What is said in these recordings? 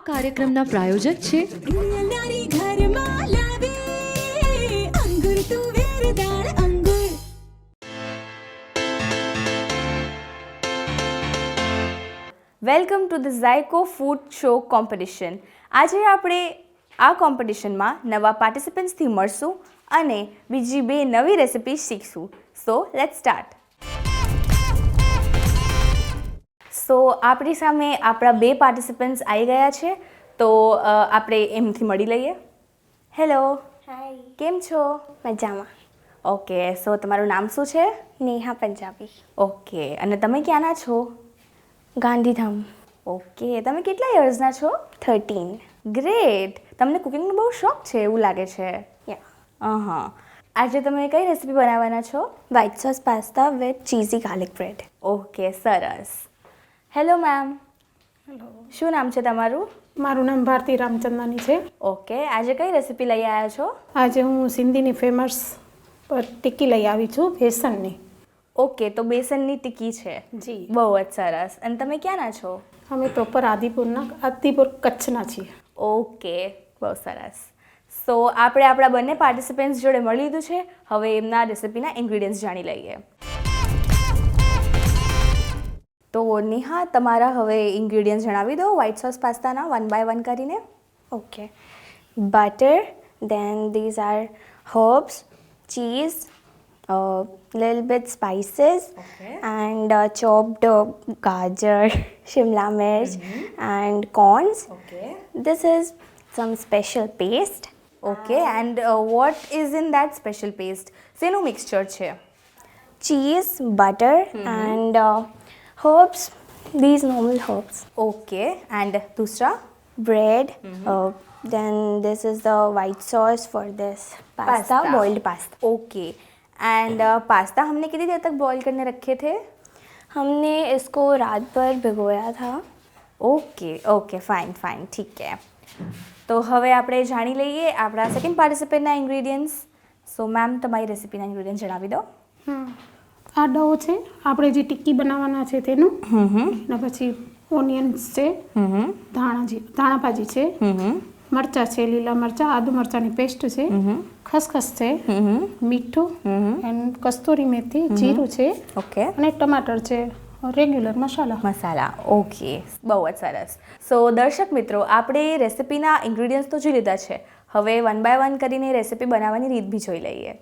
કાર્યક્રમના પ્રાયોજક છે welcome to the Zayka food show competition. આજે આપણે આ કોમ્પિટિશનમાં નવા પાર્ટિસિપન્ટ્સથી મળશું અને બીજી બે નવી રેસિપી શીખશું. So let's start. સો આપણી સામે આપણા બે પાર્ટિસિપન્ટ્સ આવી ગયા છે, તો આપણે એમથી મળી લઈએ. હેલો, હાય, કેમ છો? મજામાં. ઓકે, સો તમારું નામ શું છે? નેહા પંજાબી, ઓકે, અને તમે ક્યાંના છો? ગાંધીધામ. ઓકે, તમે કેટલા યર્સના છો? 13. ગ્રેટ. તમને કુકિંગનો બહુ શોખ છે એવું લાગે છે. યા. હા. આજે તમે કઈ રેસિપી બનાવવાના છો? White sauce pasta with cheesy garlic bread. Okay, સરસ. હેલો મેમ, હેલો, શું નામ છે તમારું? મારું નામ ભારતી રામચંદાની છે. ઓકે, આજે કઈ રેસિપી લઈ આવ્યા છો? આજે હું સિંધીની ફેમસ ટિક્કી લઈ આવી છું, બેસનની. ઓકે, તો બેસનની ટિક્કી છે. જી. બહુ જ સરસ. અને તમે ક્યાંના છો? અમે પ્રોપર આદિપુર કચ્છના છીએ. ઓકે, બહુ સરસ. સો આપણે આપણા બંને પાર્ટિસિપન્ટ્સ જોડે મળી લીધું છે. હવે એમના રેસિપીના ઇન્ગ્રીડિયન્ટ્સ જાણી લઈએ. તો નેહા, તમારા હવે ઇન્ગ્રીડિયન્ટ્સ જણાવી દો વ્હાઇટ સોસ પાસ્તાના વન બાય વન કરીને. Okay. Butter, then these are herbs, cheese, little bit spices, Okay. and chopped gajar, shimla mirch, and corns. Okay. This is some special paste. Okay, and what is in that special paste? શેનું mixture છે? Cheese, butter, and herbs, these normal herbs. Okay, and દૂસરા? Bread, then this is the white sauce for this pasta, boiled pasta. Okay, and pasta हमने कितनी देर तक boil करने रखे थे? हमने इसको रात भर भिगोया था. ઓકે ઓકે, ફાઇન ફાઇન, ઠીક છે. તો હવે આપણે જાણી લઈએ આપણા સેકન્ડ પાર્ટિસિપેન્ટના ઇન્ગ્રીડિયન્ટ્સ. સો મેમ, તમારી રેસિપીના ઇન્ગ્રીડિયન્ટ જણાવી દો. આ ડો છે, આપણે જે ટિક્કી બનાવવાના છે તેનું. અને પછી ઓનિયન્સ છે, ધાણાભાજી છે, મરચાં છે, લીલા મરચાં, આદુ મરચાંની પેસ્ટ છે, ખસખસ છે, મીઠું, એન્ડ કસ્તુરી મેથી, જીરું છે, ઓકે, અને ટમાટર છે, રેગ્યુલર મસાલા. મસાલા. ઓકે, બહુ જ સરસ. સો દર્શક મિત્રો, આપણે રેસિપીના ઇન્ગ્રીડિયન્ટ્સ તો જોઈ લીધા છે. હવે વન બાય વન કરીને રેસિપી બનાવવાની રીત બી જોઈ લઈએ.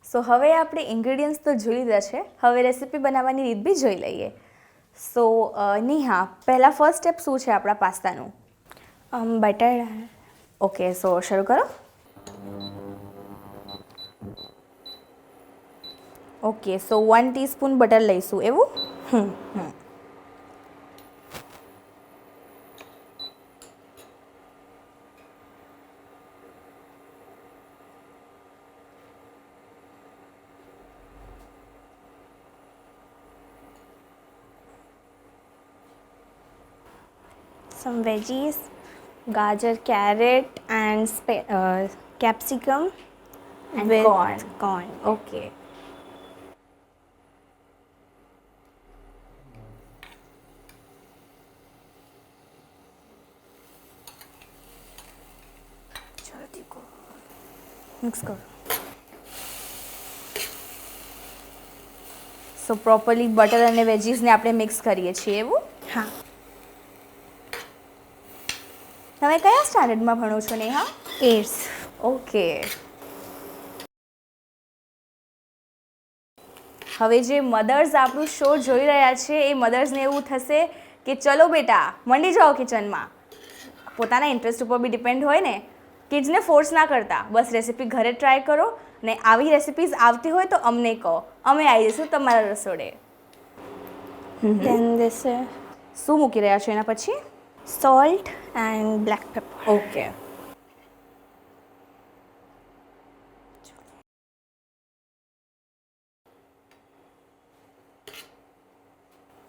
સો હવે આપણે ઇન્ગ્રીડિયન્ટ્સ તો જોઈ લીધા છે, હવે રેસિપી બનાવવાની રીત બી જોઈ લઈએ. સો નેહા, પહેલાં ફર્સ્ટ સ્ટેપ શું છે આપણા પાસ્તાનું? Butter. ઓકે, સો શરૂ કરો. ઓકે, સો 1 ટીસ્પૂન બટર લઈશું, એવું? Some veggies, gajar, carrot, and capsicum, And with corn. corn. Okay. Mix કરો. સો પ્રોપરલી બટર અને વેજીસને આપણે મિક્સ કરીએ છીએ, એવું? હા. તમે કયા સ્ટાન્ડર્ડમાં ભણો છો નેહા? 8. ઓકે. હવે જે મધર્સ આપણું શો જોઈ રહ્યા છે, એ મધર્સને એવું થશે કે ચલો બેટા મંડી જાઓ કિચનમાં. પોતાના ઇન્ટરેસ્ટ ઉપર બી ડિપેન્ડ હોય ને. કિડ્સને ફોર્સ ના કરતા, બસ રેસિપી ઘરે ટ્રાય કરો, ને આવી રેસિપીઝ આવતી હોય તો અમને કહો, અમે આવી જઈશું તમારા રસોડે. Then this શું મૂકી રહ્યા છો એના પછી? salt and black pepper. Okay.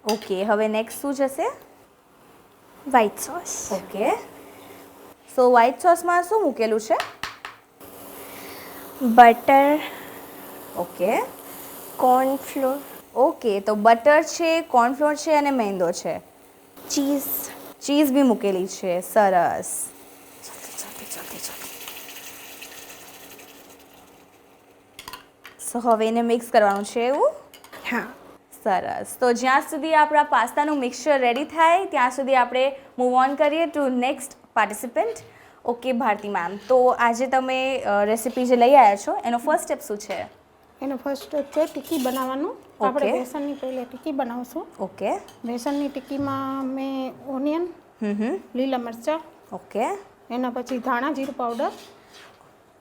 Okay, હવે નેક્સ્ટ શું જશે? White sauce. ઓકે. સો વ્હાઇટ સોસમાં શું મૂકેલું છે? Butter, okay. corn flour, okay, તો બટર છે, કોર્નફ્લોર છે અને મેંદો છે. ચીઝ બી મૂકેલી છે, સરસ. સો હવે એને મિક્સ કરવાનું છે એવું? હા. સરસ. તો જ્યાં સુધી આપણા પાસ્તાનું મિક્સચર રેડી થાય ત્યાં સુધી આપણે મૂવ ઓન કરીએ to next participant. Okay Bharti ma'am, તો આજે તમે રેસીપી જે લઈ આવ્યા છો એનો ફર્સ્ટ સ્ટેપ શું છે? એનો ફર્સ્ટ સ્ટેપ છે ટિક્કી બનાવવાનું. આપણે Okay. બેસનની પહેલે ટિક્કી બનાવશું. ઓકે. બેસનની ટિક્કીમાં મેં ઓનિયન, લીલા મરચાં, ઓકે. એના પછી ધાણા જીરું પાવડર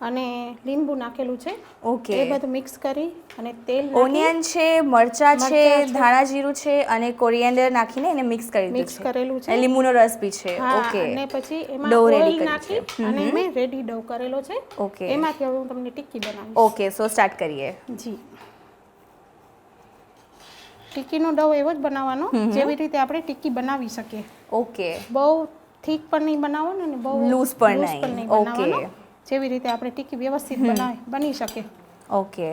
અને લીંબુ નાખેલું છે. ઓકે. એ બધું મિક્સ કરી અને તેલ નાખી ઓનિયન છે, મરચાં છે, મરચાં છે. ધાણા જીરું છે અને કોરિએન્ડર નાખીને એને મિક્સ કરી મિક્સ દીધું કરેલું છે. અને લીંબુનો રસ બી છે. હા, ઓકે. અને પછી એમાં ડો રેડી ઓઇલ કર્યું નાખી છે. અને મેં રેડી ડો કરેલો છે. ઓકે. એમાંથી હવે હું તમને ટિક્કી બનાવીશ. ઓકે, સો સ્ટાર્ટ કરીએ. જી. ટિક્કીનો ડો એવો જ બનાવવાનો જેવી રીતે આપણે ટિક્કી બનાવી શકીએ. ઓકે. બહુ થીક પણ નહીં બનાવવાનો અને બહુ Loose પણ loose નહીં. બનાવવાનો. ઓકે. જેવી રીતે આપણે ટિક્કી વ્યવસ્થિત બની શકે. ઓકે.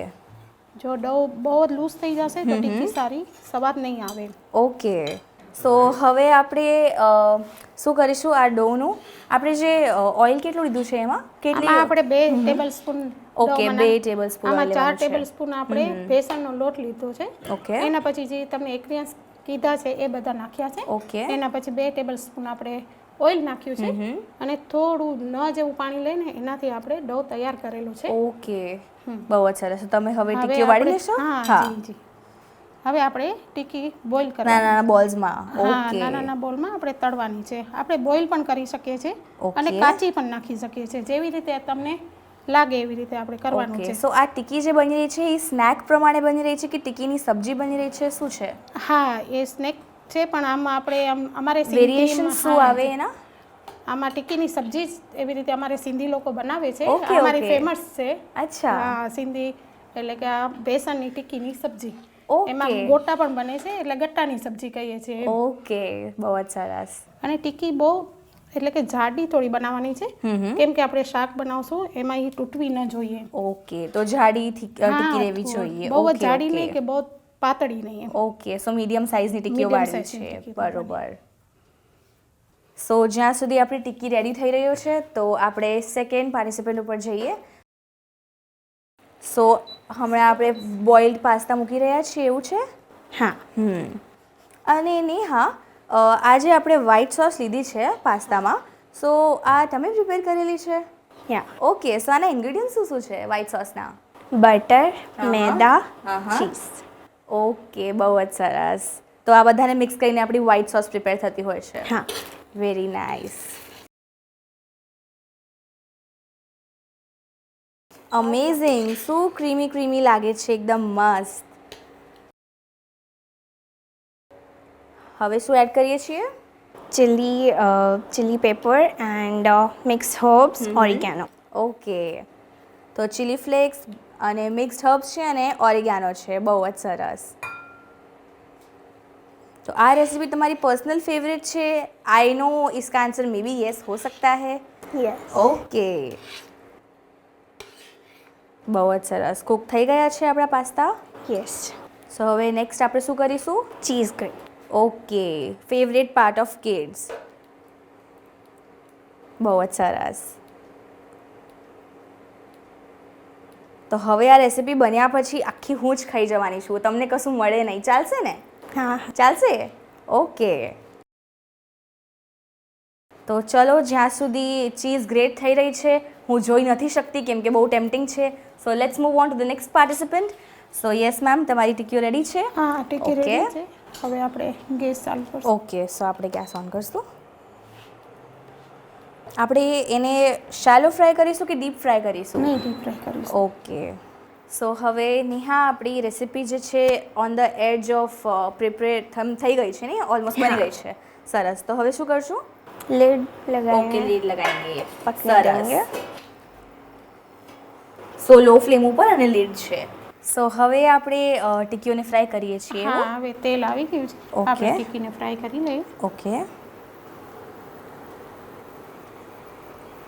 જો ડો બહુ જ લૂઝ થઈ જશે તો ટિક્કી સારી સ્વાદ નહીં આવે. ઓકે. સો હવે આપણે શું કરીશું આ ડોનું? આપણે જે ઓઇલ કેટલું લીધું છે એમાં? આમાં આપણે 2 ટેબલ સ્પૂન ઓકે, 2 ટેબલસ્પૂન આમાં 4 લેવાનું છે. ટેબલ સ્પૂન આપણે બેસનનો લોટ લીધો છે. ઓકે. એના પછી જે તમને ઇન્ગ્રેડિયન્ટ્સ કીધા છે એ બધા નાખ્યા છે. ઓકે. એના પછી 2 ટેબલ સ્પૂન આપણે ઓઇલ નાખ્યું છે અને થોડું ન જેવું પાણી લઈને એનાથી આપણે ડો તૈયાર કરેલો છે. ઓકે. બહુ જ સરસ. તો તમે હવે હવે ટીકીઓ વાળી આપણે- લેશો? હા, જી જી. હવે આપણે ટિક્કી બોઇલ નાના કરવાની. નાના બોલ્સમાં. હા, ઓકે. નાના બોલમાં આપણે તળવાની છે. આપણે બોઇલ પણ કરી શકીએ છીએ ઓકે. અને કાચી પણ નાખી શકીએ છીએ. જેવી રીતે તમને લાગે એવી રીતે આપણે કરવાનું ઓકે. છે. સો આ ટિક્કી જે બની રહી છે એ સ્નેક પ્રમાણે બની રહી છે કે ટિક્કીની સબ્જી બની રહી છે? શું છે? હા, એ સ્નેક છે પણ આમાં આપણે અમારે વેરિએશન સિંધીમાં- શું હા, આવે જી. એના? આમાં ટિક્કીની સબ્જી જ એવી રીતે અમારે સિંધી લોકો બનાવે છે. ઓકે, અમારી ઓકે. ફેમસ છે. અચ્છા. હા, સિંધી એટલે કે આ બેસનની ટિક્કીની સબ્જી. ઓકે. એમાં ગોટા પણ બને છે એટલે ગટ્ટાની સબ્જી કહીએ છીએ એમ. ઓકે, બહુ જ સરસ. અને ટિક્કી બહુ એટલે કે જાડી થોડી બનાવવાની છે કેમ કે આપણે શાક બનાવશું એમાં એ તૂટવી ન જોઈએ. ઓકે, તો જાડી ટિક્કી હા, રહેવી જોઈએ. બહુ જ ઓકે, જાડી ઓકે. નહીં કે બહુ પાતળી નહીં એમ. ઓકે, સો મીડિયમ સાઇઝની ટિક્કીઓ Medium વાળી size ની છે. ટિક્કી બરોબર. સો જ્યાં સુધી આપણી ટિક્કી રેડી થઈ રહ્યો છે તો આપણે સેકન્ડ પાર્ટિસિપન્ટ ઉપર જઈએ. સો હમણાં આપણે બોઇલ્ડ પાસ્તા મૂકી રહ્યા છીએ એવું છે? હા. અને નેહા, આજે આપણે વ્હાઈટ સોસ લીધી છે પાસ્તામાં. સો આ તમે પ્રિપેર કરેલી છે? યા. ઓકે, સો આના ઇન્ગ્રેડિયન્ટ શું શું છે વ્હાઈટ સોસના? બટર, મેદા, આહા. ચીઝ. ઓકે, બહુ જ સરસ. તો આ બધાને મિક્સ કરીને આપણી વ્હાઈટ સોસ પ્રિપેર થતી હોય છે. હા. Very nice. અમેઝિંગ. શું ક્રીમી ક્રીમી લાગે છે, એકદમ મસ્ત. હવે શું એડ કરીએ છીએ? chili pepper and mixed herbs, oregano. Okay, તો ચીલી ફ્લેક્સ અને મિક્સ્ડ હર્બ્સ છે અને ઓરિગાનો છે. બહુ જ સરસ. तो आ रेसिपी तुम्हारी पर्सनल फेवरेट છે? आई नो इसका आंसर मे बी येस हो सकता है. Yes. ઓકે, બહુ જ સરસ. કુક થઈ ગયા છે આપણા પાસ્તા. Yes. સો હવે નેક્સ્ટ આપણે શું કરીશું? Cheese grate. Okay, favourite part of kids. બહુ જ સરસ. તો હવે આ રેસિપી બન્યા પછી આખી હું જ ખાઈ જવાની છું. તમને કશું મળે નહીં. ચાલશે ને? હા. ચાલશે? ઓકે. તો ચલો, જ્યાં સુધી ચીઝ ગ્રેટ થઈ રહી છે હું જોઈ નથી શકતી કેમ કે બહુ ટેમ્પટિંગ છે. So let's move on to the next participant. So yes ma'am, તમારી ટિક્કીઓ રેડી છે? હા, ટિક્કી ઓકે. રેડી છે. હવે આપણે ગેસ ચાલુ કરશું. ઓકે, સો આપણે ગેસ ઓન કરશું. આપણે એને શેલો ફ્રાય કરીશું કે ડીપ ફ્રાય કરીશું? નહીં, ડીપ ફ્રાય કરીશું. ઓકે. સો હવે નેહા, આપણી રેસિપી જે છે on the edge of prepare થઈ ગઈ છે ને, ઓલમોસ્ટ બની ગઈ છે. સરસ. તો હવે શું કરશું? Lid ઓકે, लगाएंगे. લીડ લગાવીએ. પકડી દેંગે. સો લો ફ્લેમ ઉપર અને લીડ છે. સો હવે આપણે ટિક્કીઓને ફ્રાય કરીએ છીએ. હા, હવે તેલ આવી ગયું છે. ઓકે. આપણે ટિક્કીને ફ્રાય કરી લઈએ. ઓકે.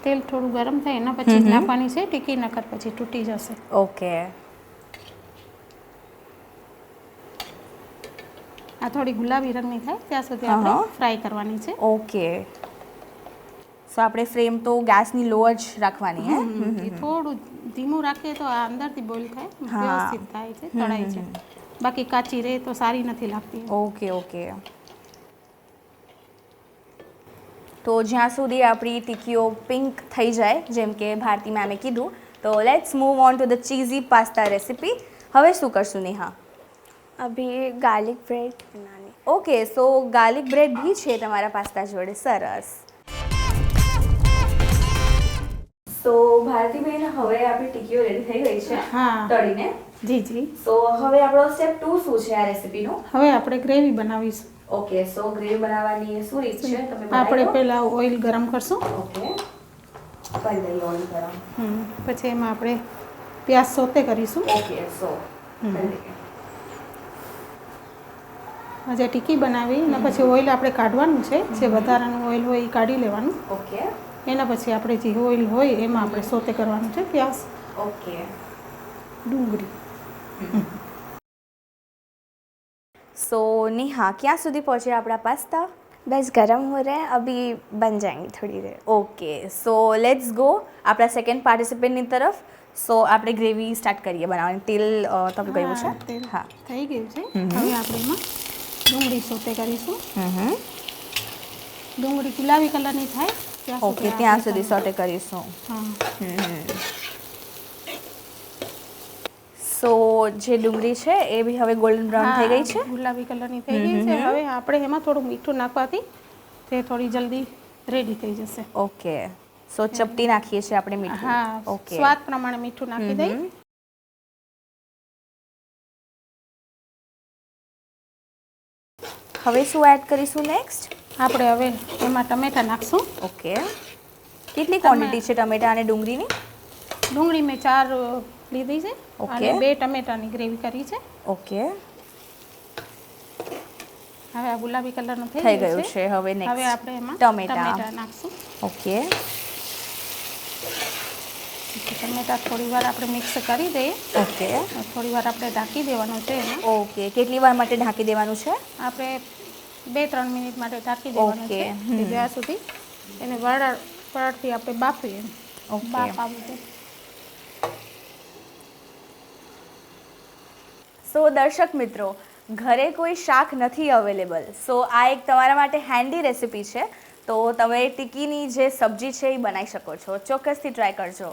તેલ થોડું ગરમ થાય એના પછી જ નાખવાની છે ટિક્કી, નકર પછી તૂટી જશે. ઓકે. આ થોડી ગુલાબી રંગની થાય ત્યાં સુધી આપણે ફ્રાય કરવાની છે. ઓકે, સો આપણે ફ્લેમ તો ગેસની લો જ રાખવાની હે. એ થોડું ધીમું રાખીએ તો આ અંદરથી બોઇલ થાય, વ્યવસ્થિત થાય છે, તળાય છે. બાકી કાચી રહે તો સારી નથી લાગતી. ઓકે ઓકે, તો જ્યાં સુધી આપણી ટીકીઓ પિંક થઈ જાય, જેમ કે ભારતી મેમે કીધું, તો let's move on to the cheesy pasta recipe. હવે શું કરશું નેહા? अभी गार्लिक ब्रेड बनानी. ઓકે, સો ગાર્લિક બ્રેડ બી છે તમારા પાસ્તા જોડે, સરસ. સો ભારતીબેન, હવે આપણી ટીકીઓ રેડી થઈ ગઈ છે હા. તળીને. જી જી. સો હવે આપણો સ્ટેપ 2 શું છે આ રેસિપીનો? હવે આપણે ગ્રેવી બનાવીશું. ઓકે, સો ગ્રેવી બનાવવાની શું રીત છે તમે આપણે બતાવી દો. પહેલાં ઓઇલ ગરમ કરશું. ઓકે, કરી દઈએ ઓઇલ ગરમ. પછી એમાં આપણે પ્યાજ સોતે કરીશું. ઓકે, સો કરી દઈએ. જે ટીકી બનાવી અને પછી ઓઇલ આપણે કાઢવાનું છે, જે વધારાનું ઓઇલ હોય એ કાઢી લેવાનું. ઓકે એના પછી આપણે જે ઓઇલ હોય એમાં આપણે સોતે કરવાનું છે પ્યાજ, ओके, ડુંગળી. सो नेहा, क्या સુધી પહોંચે આપણા પાસ્તા? बस गरम हो रहे हैं, अभी बन जाएंगे थोड़ी देर. ઓકે, સો લેટ્સ ગો આપણા સેકન્ડ પાર્ટિસિપેન્ટની તરફ. સો આપણે ગ્રેવી સ્ટાર્ટ કરીએ બનાવવાની. તેલ તમે કહ્યું છે? તેલ હા. થઈ ગયું છે. હવે આપણે એમાં ડુંગળી સોતે કરીશું. ડુંગળી ગુલાબી કલરની થાય ઓકે, ત્યાં સુધી સોટે કરીશું. હા. સો જે ડુંગળી છે એ બી હવે ગોલ્ડન બ્રાઉન થઈ ગઈ છે. ગુલાબી કલરની થઈ ગઈ છે. હવે આપણે એમાં થોડું મીઠું નાખવાથી તે થોડી જલ્દી રેડી થઈ જશે. ઓકે, સો ચપટી નાખીએ છીએ આપણે મીઠું. હા, ઓકે, સ્વાદ પ્રમાણે મીઠું નાખી દઈએ. હવે શું એડ કરીશું નેક્સ્ટ? આપણે હવે એમાં ટમેટા નાખશું. ઓકે, કેટલી ક્વોન્ટિટી છે ટમેટા અને ડુંગળીની? ડુંગળી મેં 4 લીધી છે ઓકે. અને 2 ટમેટાની ગ્રેવી કરી છે. ઓકે, હવે આ ગુલાબી કલરનું થઈ ગયું છે. હવે હવે નેક્સ્ટ આપણે એમાં ટમેટા. ટમેટા નાખશું. ઓકે, ટમેટા થોડી વાર આપણે મિક્સ કરી દઈએ. ઓકે થોડી વાર આપણે ઢાંકી દેવાનું છે એમાં. ઓકે, કેટલી વાર માટે ઢાંકી દેવાનું છે? આપણે 2-3 મિનિટ માટે ઢાંકી દેવાનું ઓકે. છે કે જ્યાં સુધી એને વરાળથી આપણે બાફીએ. ઓકે. બાફ આવી જાય. સો દર્શક મિત્રો, ઘરે કોઈ શાક નથી અવેલેબલ, સો આ એક તમારા માટે હેન્ડી રેસિપી છે. તો તમે ટીકીની જે સબ્જી છે એ બનાવી શકો છો, ચોક્કસથી ટ્રાય કરજો.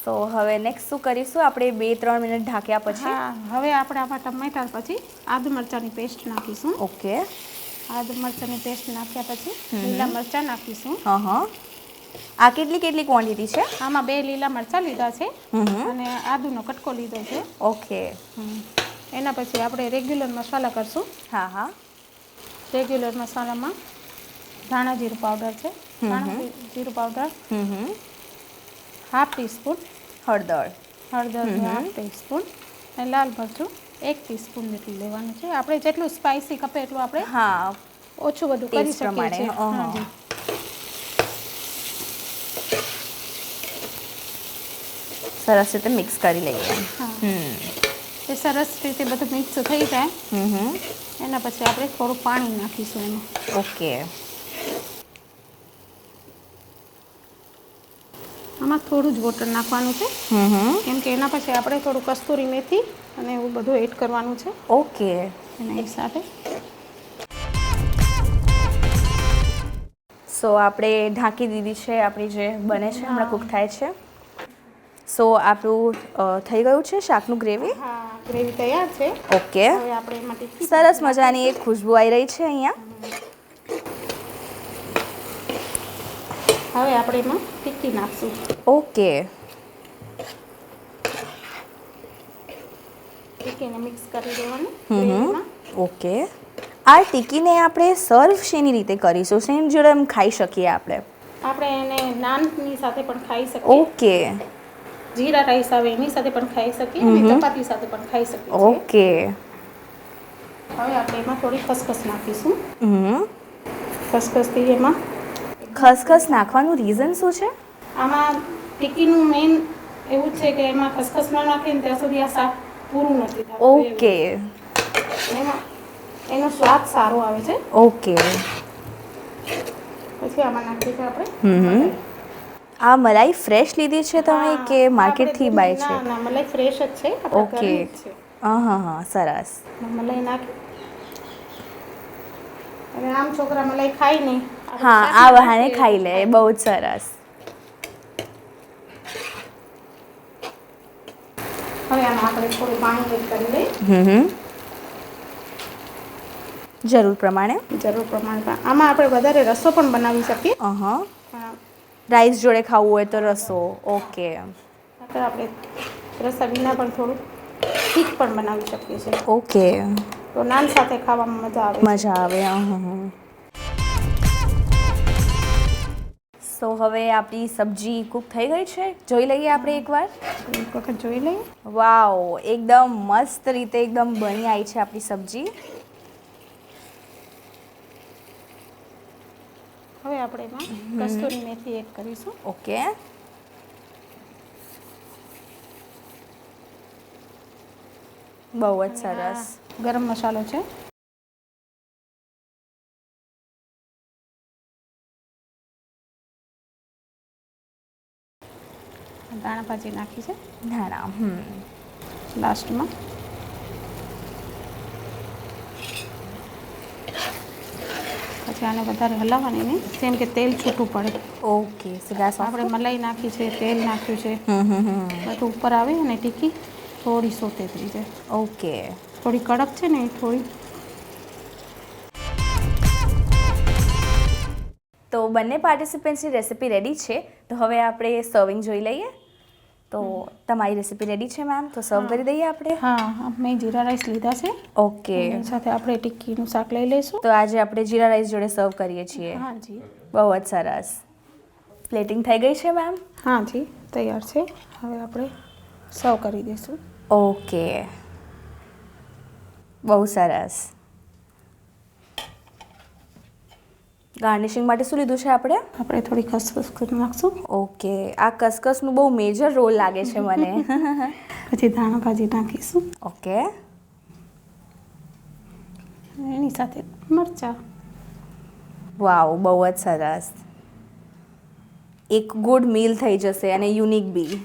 સો હવે નેક્સ્ટ શું કરીશું આપણે? 2-3 મિનિટ ઢાંક્યા પછી. હા, હવે આપણે આમાં ટમેટા પછી આદુ મરચાંની પેસ્ટ નાખીશું. ઓકે, આદુ મરચાંની પેસ્ટ નાખ્યા પછી લીલા મરચાં નાખીશું. હા. આ કેટલી ક્વોન્ટિટી છે? આમાં 2 લીલા મરચાં લીધા છે અને આદુનો કટકો લીધો છે. ઓકે, એના પછી આપણે રેગ્યુલર મસાલા કરશું. હા. રેગ્યુલર મસાલામાં ધાણા જીરું પાવડર છે. ધાણા જીરું પાવડર 1/2 ટીસ્પૂન, હળદર. હળદર 1/2 ટીસ્પૂન અને લાલ મરચું 1 ટીસ્પૂન જેટલું લેવાનું છે. આપણે જેટલું સ્પાઇસી ખપે એટલું આપણે હા, ઓછું બધું કરી ટેસ્ટ શકીએ પ્રમાણે. છીએ. હા જી. સરસ રીતે મિક્સ કરી લઈએ. હા, એ સરસ રીતે બધું મિક્સ થઈ જાય એના પછી આપણે થોડું પાણી નાખીશું એમાં. ઓકે, આમાં થોડું જ વોટર નાખવાનું છે કેમ કે એના પછી આપણે થોડું કસ્તુરી મેથી અને એવું બધું એડ કરવાનું છે ઓકે. એના સાથે. સો આપણે ઢાંકી દીધી છે, આપણી જે બને છે હમણાં કૂક થાય છે. સો આપણું થઈ ગયું છે શાકનું ગ્રેવી. હા, ગ્રેવી તૈયાર છે. ઓકે, હવે આપણે એમાં ટીકી સરસ મજાની એક ખુશ્બુ આવી રહી છે અહીંયા. હવે આપણે એમાં ટીકી નાખશું. ઓકે, ટીકીને મિક્સ કરી દેવાનું ગ્રેવીમાં. ઓકે. આ ટીકીને આપણે સર્વ શેની રીતે કરીશું? શેની જોડે એમ ખાઈ શકીએ આપણે? આપણે એને નાનની સાથે પણ ખાઈ શકીએ. ઓકે, જીરા રાઈસ આવે એની સાથે પણ ખાઈ શકીએ અને ચપાતી સાથે પણ ખાઈ શકીએ છીએ. ઓકે. હવે આપણે એમાં થોડી ખસખસ નાખીશું. ખસખસથી એમાં ખસખસ નાખવાનું રીઝન શું છે? આમાં ટીકીનું મેઇન એવું છે કે એમાં ખસખસ ન નાખીએ ને ત્યાં સુધી આ શાક પૂરું નથી થતું. ઓકે, એમાં એનો સ્વાદ સારો આવે છે. ઓકે. પછી આમાં નાખીશું આપણે હમ. આ મલાઈ ફ્રેશ લીધી છે તમે હા, કે આપણે માર્કેટથી બાય છે? ના ના મલાઈ ફ્રેશ જ છે, આપણા ઓકે. ઘરની જ છે. હા સરસ. મલાઈ નાખી અને આમ છોકરા મલાઈ ખાય નહીં. આપણે હા, શાકમાં આ બહાને નાખીએ ખાઈ તો લે, ખાય. બહુ જ સરસ. હવે આમાં આપણે થોડું પાણી એડ કરી લઈએ. હમ. જરૂર પ્રમાણે. જરૂર પ્રમાણે. આમાં આપણે વધારે રસો પણ બનાવી શકીએ. હા. પણ રાઈસ જોડે ખાવું હોય તો રસો. ઓકે. નહીંતર આપણે રસા વિના પણ થોડું ઠીક પણ બનાવી શકીએ છીએ. ઓકે. તો નાન સાથે ખાવામાં મજા આવે છે. મજા આવે. સો હવે આપણી સબ્જી કૂક થઈ ગઈ છે, જોઈ લઈએ આપણે એકવાર. એક વખત જોઈ લઈએ. વાવ, એકદમ મસ્ત રીતે એકદમ બની આવી છે આપણી સબ્જી. હવે આપણે એમાં કસ્તુરી મેથી એડ કરીશું. ઓકે. બહુ જ સરસ. ગરમ મસાલો છે. દાણા ભાજી નાખી છે ધાણા. લાસ્ટમાં. પછી આને વધારે હલાવવાની નહીં, જેમ કે તેલ છૂટું પડે. ઓકે. So gas of. આપણે મલાઈ નાખી છે, તેલ નાખ્યું છે, બધું ઉપર આવે અને ટીકી થોડી સોતે થઈ જાય. ઓકે. થોડી કડક છે ને એ થોડી. તો બંને પાર્ટિસિપન્ટ્સની રેસિપી રેડી છે, તો હવે આપણે સર્વિંગ જોઈ લઈએ. તો તમારી રેસિપી રેડી છે મેમ, તો સર્વ કરી દઈએ આપણે. હા, મેં જીરા રાઈસ લીધા છે. ઓકે. એની સાથે આપણે ટિક્કીનું શાક લઈ લઈશું. તો આજે આપણે જીરા રાઈસ જોડે સર્વ કરીએ છીએ. હા જી. બહુ જ સરસ. પ્લેટિંગ થઈ ગઈ છે મેમ? હા જી, તૈયાર છે. હવે આપણે સર્વ કરી દઈશું. ઓકે. બહુ સરસ. ગાર્નિશિંગ માટે શું લીધું છે આપણે? આપણે થોડી ખસખસ કરી નાખશું. ઓકે. આ કસકસનું બહુ મેજર રોલ લાગે છે મને. પછી ધાણા ભાજી નાખીશું. ઓકે. એની સાથે મરચાં. વાવ, બહુ જ સરસ. એક ગુડ મીલ થઈ જશે અને યુનિક બી.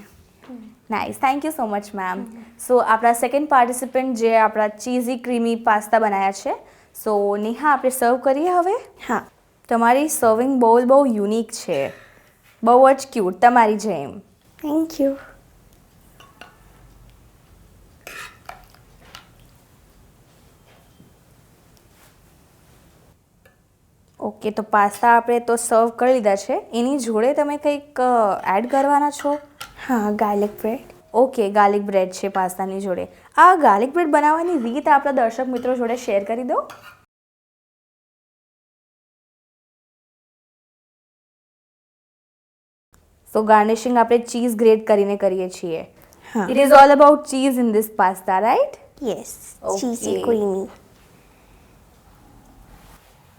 Nice, thank you so much ma'am. So આપણા સેકન્ડ પાર્ટિસિપન્ટ જે આપણા ચીઝી ક્રીમી પાસ્તા બનાવ્યા છે, સો નેહા આપણે સર્વ કરીએ હવે. હા. તમારી સર્વિંગ બોલ બહુ યુનિક છે, બહુ જ ક્યુટ, તમારી જેમ. Thank you. ઓકે, તો પાસ્તા આપણે તો સર્વ કરી લીધા છે, એની જોડે તમે કંઈક એડ કરવાના છો? હા, garlic bread. Okay, garlic bread છે પાસ્તાની જોડે. આ ગાર્લિક બ્રેડ બનાવવાની રીત આપણા દર્શક મિત્રો જોડે શેર કરી દો. સો ગાર્નિશિંગ આપણે ચીઝ ગ્રેટ કરીને કરીએ છીએ. હા. It is all about cheese in this pasta, right? Yes, Okay. Cheesy creamy.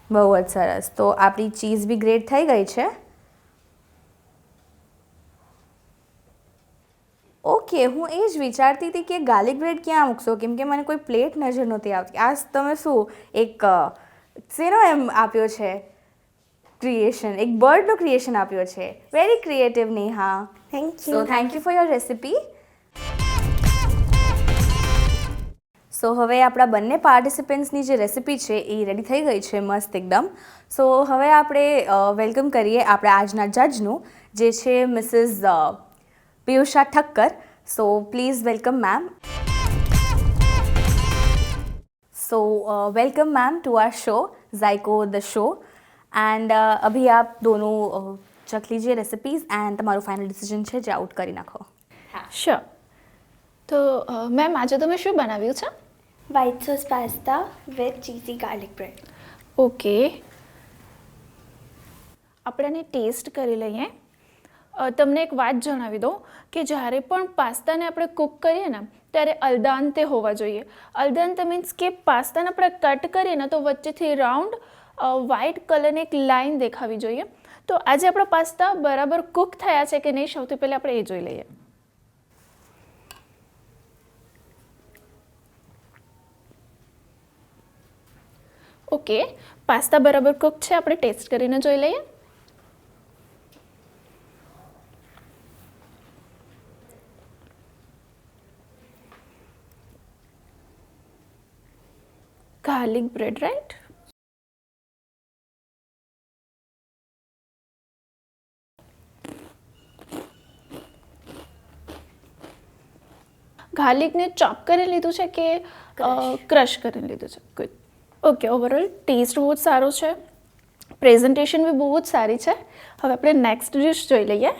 બહુ જ સરસ. તો આપણી ચીઝ બી ગ્રેટ થઈ ગઈ છે. ઓકે, હું એ જ વિચારતી હતી કે ગાર્લિક બ્રેડ ક્યાં મૂકશો, કેમ કે મને કોઈ પ્લેટ નજર નહોતી આવતી. આ તમે શું એક શેનો એમ આપ્યો છે ક્રિએશન, એક બર્ડનો ક્રિએશન આપ્યો છે. Very creative Neha. Thank so you. Thank you for your recipe. So હવે આપણા બંને પાર્ટિસિપન્ટ્સની જે રેસિપી છે એ રેડી થઈ ગઈ છે મસ્ત એકદમ. સો હવે આપણે વેલકમ કરીએ આપણે આજના જજનું, જે છે Mrs Piyusha Thakkar. So please welcome ma'am. So welcome ma'am to our show Zayka the show. And अभी आप दोनों चख लीजिए रेसिपीज़ एंड તમારું ફાઇનલ ડિસિઝન છે જે આઉટ કરી નાખો. શ્યોર. તો મેમ આજે તમે શું બનાવ્યું છે? White sauce pasta with cheesy garlic bread. Okay, આપણે એને ટેસ્ટ કરી લઈએ. તમને એક વાત જણાવી દઉં કે જ્યારે પણ પાસ્તાને આપણે કૂક કરીએ ને ત્યારે અલ્દાન્તે હોવા જોઈએ. અલ્દાન્તે મીન્સ કે પાસ્તાને આપણે કટ કરીએ ને તો વચ્ચેથી રાઉન્ડ વ્હાઇટ કલરની એક લાઇન દેખાવી જોઈએ. તો આજે આપણા પાસ્તા બરાબર કૂક થયા છે કે નહીં, સૌથી પહેલાં આપણે એ જોઈ લઈએ. ઓકે, પાસ્તા બરાબર કુક છે, આપણે ટેસ્ટ કરીને જોઈ લઈએ. Garlic bread, right? ગાર્લિકને ચોપ કરી લીધું છે કે ક્રશ કરીને લીધું છે? ગુડ. ઓકે, ઓવરઓલ ટેસ્ટ બહુ જ સારો છે, પ્રેઝન્ટેશન બી બહુ જ સારી છે. હવે આપણે નેક્સ્ટ ડિશ જોઈ લઈએ.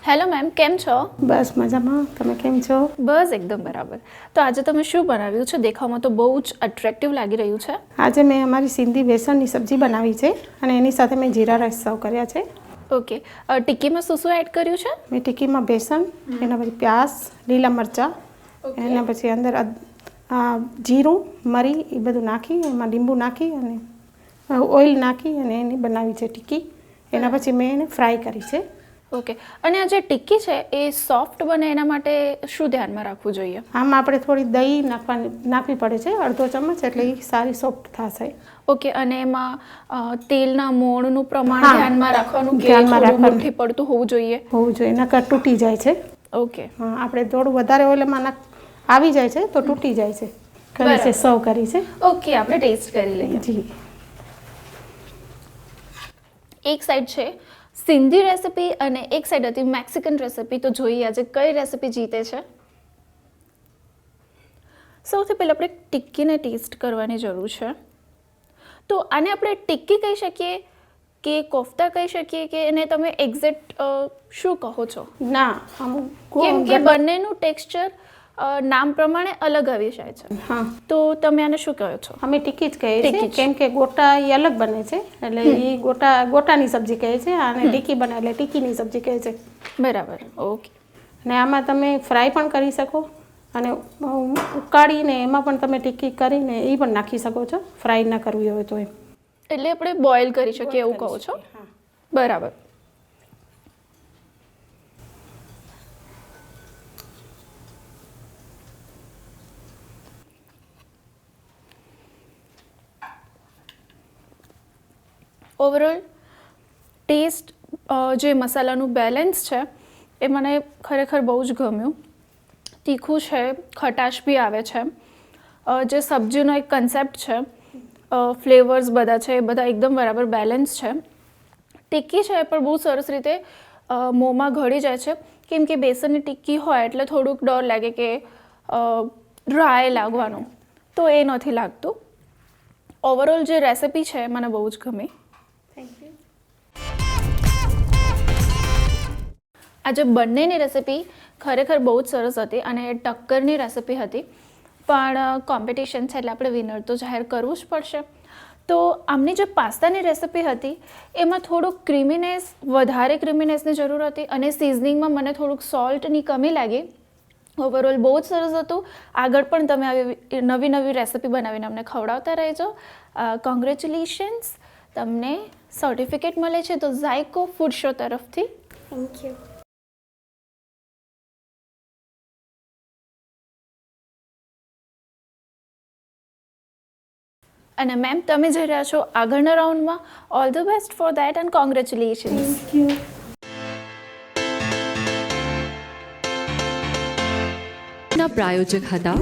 હેલો મેમ, કેમ છો? બસ મજામાં, તમે કેમ છો? બસ એકદમ બરાબર. તો આજે તમે શું બનાવ્યું છે? દેખાવમાં તો બહુ જ અટ્રેક્ટિવ લાગી રહ્યું છે. આજે મેં અમારી સિંધી બેસનની સબ્જી બનાવી છે અને એની સાથે મેં જીરા રાઈસ સર્વ કર્યા છે. ઓકે, ટિક્કીમાં શું શું એડ કર્યું છે? મેં ટિક્કીમાં બેસન, એના પછી પ્યાઝ, લીલા મરચાં, એના પછી અંદર જીરું, મરી એ બધું નાખી, એમાં લીંબુ નાખી અને ઓઇલ નાખી અને એની બનાવી છે ટિક્કી. એના પછી મેં એને ફ્રાય કરી છે. ઓકે, અને આ જે ટિક્કી છે એ સોફ્ટ બને એના માટે શું ધ્યાનમાં રાખવું જોઈએ? આમાં આપણે થોડી દહીં નાખવી પડે છે, અડધો ચમચ, એટલે એ સારી સોફ્ટ થશે. ઓકે, અને એમાં તેલના મોણનું પ્રમાણ હા, ધ્યાનમાં રાખવાનું કે ધ્યાનમાં થોડું રાખવાનું. મુઠ્ઠી પડતું હોવું જોઈએ. હોવું જોઈએ, નકર તૂટી જાય છે. ઓકે, હા, આપણે થોડું વધારે ઓઇલમાં આવી જાય છે તો તૂટી જાય છે. કરી છે, સર્વ કરી છે. ઓકે, આપણે ટેસ્ટ કરી લઈએ. જી. એક સાઈડ છે સિંધી રેસિપી અને એક સાઈડ હતી મેક્સિકન રેસિપી. તો જોઈએ આજે કઈ રેસિપી જીતે છે. સૌથી પહેલાં આપણે ટિક્કીને ટેસ્ટ કરવાની જરૂર છે. તો આને આપણે ટિક્કી કહી શકીએ કે કોફતા કહી શકીએ કે એને તમે એક્ઝેક્ટ શું કહો છો? ના, અમુક કેમ કે બંનેનું ટેક્સચર નામ પ્રમાણે અલગ આવી જાય છે. હા, તો તમે આને શું કહો છો? અમે ટિક્કી જ કહીએ ટિક્કી છીએ, જ. કેમ કે ગોટા એ અલગ બને છે, એટલે એ ગોટાની સબ્જી કહે છે અને ટિક્કી બને એટલે ટિક્કીની સબ્જી કહે છે. બરાબર. ઓકે, અને આમાં તમે ફ્રાય પણ કરી શકો અને ઉકાળીને એમાં પણ તમે ટિક્કી કરીને એ પણ નાખી શકો છો, ફ્રાય ના કરવી હોય તો. એમ એટલે આપણે બોઇલ કરી શકીએ એવું કહો છો? બરાબર. ઓવરઓલ ટેસ્ટ જે મસાલાનું બેલેન્સ છે એ મને ખરેખર બહુ જ ગમ્યું. તીખું છે, ખટાશ બી આવે છે. જે સબ્જીનો એક કન્સેપ્ટ છે, ફ્લેવર્સ બધા છે એ બધા એકદમ બરાબર બેલેન્સ છે. ટિક્કી છે પણ બહુ સરસ રીતે મોંમાં ગળી જાય છે, કેમ કે બેસનની ટિક્કી હોય એટલે થોડુંક ડર લાગે કે ડ્રાય લાગવાનું, તો એ નથી લાગતું. ઓવરઓલ જે રેસિપી છે મને બહુ જ ગમી. આજે બંનેની રેસિપી ખરેખર બહુ જ સરસ હતી અને ટક્કરની રેસિપી હતી, પણ કોમ્પિટિશન છે એટલે આપણે વિનર તો જાહેર કરવું જ પડશે. તો આમની જે પાસ્તાની રેસિપી હતી એમાં થોડુંક ક્રીમીનેસ, વધારે ક્રીમીનેસની જરૂર હતી અને સિઝનિંગમાં મને થોડુંક સોલ્ટની કમી લાગી. ઓવરઓલ બહુ જ સરસ હતું. આગળ પણ તમે આવી નવી નવી રેસિપી બનાવીને અમને ખવડાવતા રહેજો. કોંગ્રેચ્યુલેશન્સ, તમને સર્ટિફિકેટ મળે છે તો ઝાયકો ફૂડ શો તરફથી. Thank you. અને મેમ તમે જઈ રહ્યા છો આગળના રાઉન્ડમાં. All the best for that and congratulations. Thank you. ના પ્રાયોજક હતા